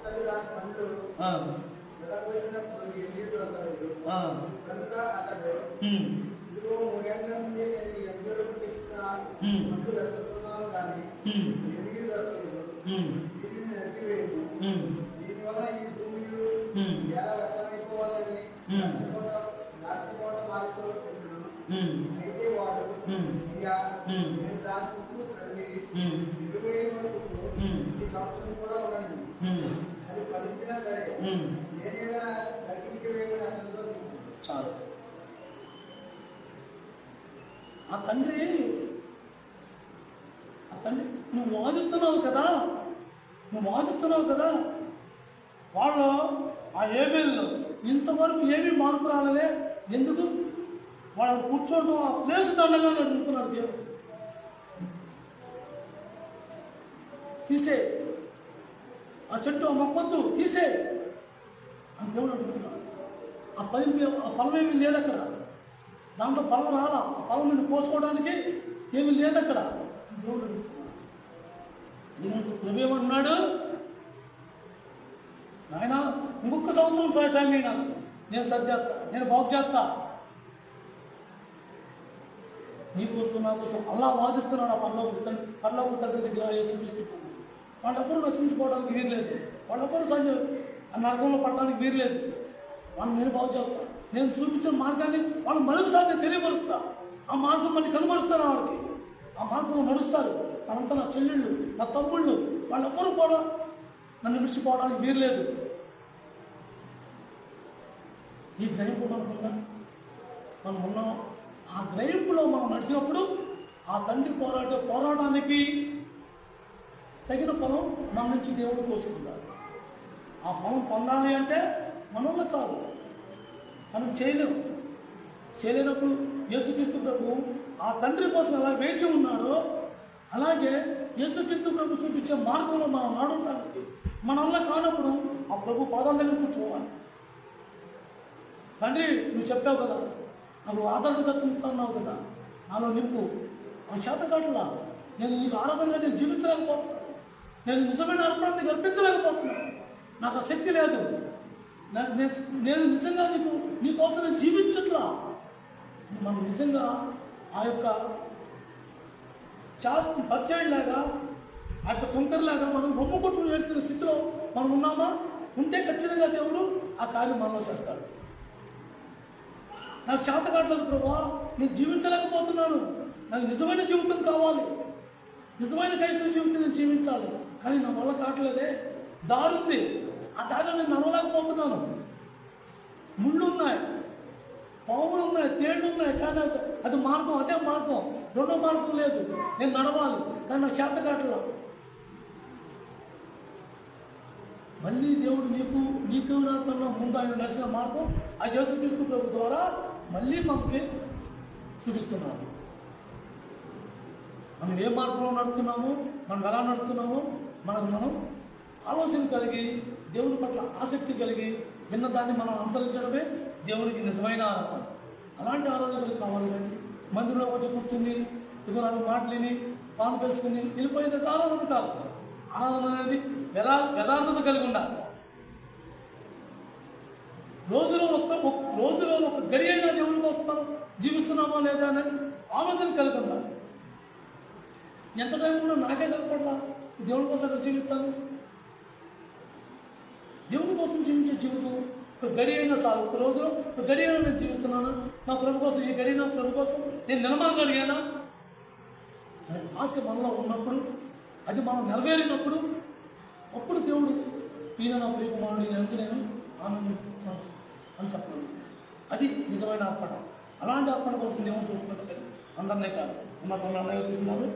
అతడు దాని పండు వెలబోసినప్పుడు ఏమీ దొరకలేదు. కనుక అతడు ఇదిగో 3 ఏళ్ల నుండి నేను ఎందరూ తెచ్చిన పండు వెతుకుతున్నాను కానీ ఎనిమిది దొరకలేదు. వీటిని నరికివేయము. దీనివల్ల ఈ భూమిలో ఎలా వ్యక్తమైపోవాలని నాచికోవడం మారిపోతున్నాను. అయితే వాడు నేను దాని చుట్టూ ప్రతి 20 వరకు ఈ సంవత్సరం కూడా ఉన్నాను. అది ఫలించినా సరే నేనేగా నరికించి వేయమని అతనితో
చాలు. ఆ తండ్రి నువ్వు వాదిస్తున్నావు కదా, వాళ్ళు ఆ ఏబేల్లో ఇంతవరకు ఏమీ మార్పు రాలేదే, ఎందుకు వాళ్ళు కూర్చోవడం ఆ ప్లేస్ దండగా అడుగుతున్నాడు దేవుడు. తీసే ఆ చెట్టు ఆ మొక్కొద్దు తీసే అని దేవుడు అడుగుతున్నాడు. ఆ పొలం ఏమీ లేదు అక్కడ, దాంట్లో పొలం రాలా, ఆ పొలం నిన్ను కోసుకోవడానికి ఏమీ లేదు అక్కడ దేవుడు అడుగుతున్నాడు. నువ్వేమన్నాడు, నాయన ఇంకొక సంవత్సరం టైం అయినా నేను సరిచేస్తా, నేను బాగు చేస్తా, నీకోసం నా కోసం అలా వాదిస్తున్నాడు. ఆ పరలోక తండ్రి దగ్గర చూపిస్తున్నాడు. వాళ్ళెవరూ నశించుకోవడానికి వీరలేదు, వాళ్ళెవరూ ఆ నరకంలో పడడానికి వీరలేదు. వాళ్ళని నేను బాగు చేస్తాను, నేను చూపించిన మార్గాన్ని వాళ్ళు మరొకసారి నేను తెలియపరుస్తా, ఆ మార్గం మళ్ళీ కనుమరుస్తాను. వాళ్ళకి ఆ మార్గంలో నడుస్తారు. వాళ్ళంతా నా చెల్లెళ్ళు, నా తమ్ముళ్ళు, వాళ్ళెవ్వరూ కూడా నన్ను విడిచిపోవడానికి వీరలేదు. ఈ గ్రహింపు మనం ఉన్నాం. ఆ గ్రహింపులో మనం నడిచినప్పుడు ఆ తండ్రి పోరాటానికి తగిన పొలం మన నుంచి దేవుడు కోసుకుంటారు. ఆ పొలం పొందాలి అంటే మనలో కాదు, మనం చేయలేనప్పుడు యేసుక్రీస్తు ప్రభు ఆ తండ్రి కోసం ఎలా వేచి ఉన్నాడో అలాగే యేసుక్రీస్తు ప్రభు చూపించే మార్గంలో మనం నడవడానికి మన వల్ల కానప్పుడు ఆ ప్రభు పాదాల దగ్గర కూర్చోవాలి. తండ్రి నువ్వు చెప్పావు కదా, నాకు ఆదరణకర్తన్నావు కదా, నాలో నింపు. ఆ చేతకాట్లా నేను నీకు ఆరాధనగా నేను జీవించలేకపోతున్నాను, నేను నిజమైన అర్పణని కల్పించలేకపోతున్నాను, నాకు ఆ శక్తి లేదు, నేను నిజంగా నీకోసం నేను జీవించట్లా. మనం నిజంగా ఆ యొక్క పరిచయంలాగా ఆ యొక్క సొంకర్లాగా మనం రొమ్ము కొట్టుకుని ఏడ్చిన స్థితిలో మనం ఉన్నామా? ఉంటే ఖచ్చితంగా దేవుడు ఆ కార్యం మనలో చేస్తాడు. నాకు చేత కావట్లేదు ప్రభా, నేను జీవించలేకపోతున్నాను, నాకు నిజమైన జీవితం కావాలి, నిజమైన క్రైస్తవ జీవితం నేను జీవించాలి, కానీ నా వల్ల కావట్లేదే. దారి ఉంది, ఆ దారిలో నేను నడవలేకపోతున్నాను. ముళ్ళు ఉన్నాయి, పాములు ఉన్నాయి, తేళ్లు ఉన్నాయి, కానీ అది మార్గం, అదే మార్గం, రెండో మార్గం లేదు. నేను నడవాలి, కానీ నాకు చేత కావట్లేదు. మళ్ళీ దేవుడు నీకు నాకన్నా ముందు ఆయన నడిచిన మార్గం ఆ యేసుక్రీస్తు ప్రభు ద్వారా మళ్ళీ మనకి చూపిస్తున్నాడు. మనం ఏ మార్గంలో నడుస్తున్నామో, మనం ఎలా నడుస్తున్నామో మనం ఆలోచన కలిగి దేవుని పట్ల ఆసక్తి కలిగి విన్న దాన్ని మనం అనుసరించడమే దేవునికి నిజమైన ఆరాధన. అలాంటి ఆరాధనలు కావాలి. కానీ మందిరంలో వచ్చి కూర్చుని ఇది 4 మాటలని పాలు పెలుసుకుని వెళ్ళిపోయేది ఆరాధన కాదు. ఆరాధన అనేది యథార్థత కలిగి ఉండాలి. రోజులో ఒక గడి అయినా దేవుడి కోసం మనం జీవిస్తున్నామా లేదా అని ఆలోచన కలిగి ఉండాలి. ఎంత టైం ఉన్నా నాకే సరిపడలా, దేవుడి కోసం ఎక్కడ జీవిస్తాను? దేవుడి కోసం జీవించే జీవితం ఒక గడి అయినా చాలు. ఒక రోజులో ఒక గడి అయినా నేను జీవిస్తున్నాను, నా ప్రభు కోసం, ఈ గడి నా ప్రభు కోసం నేను నిలమగలిగానా అనే ఆశ మనలో ఉన్నప్పుడు, అది మనం నెరవేరినప్పుడు, అప్పుడు దేవుడు ఈయన నా ప్రియ కుమారుడు, ఈయనందుకు నేను ఆనందిస్తున్నాను అని చెప్పాలి. అది నిజమైన అర్పణ. అలాంటి అర్పణ కోసం దేవుడు చూసుకుంటే అందరినీ కాదు, మా సమయంలో తీసుకున్నారు.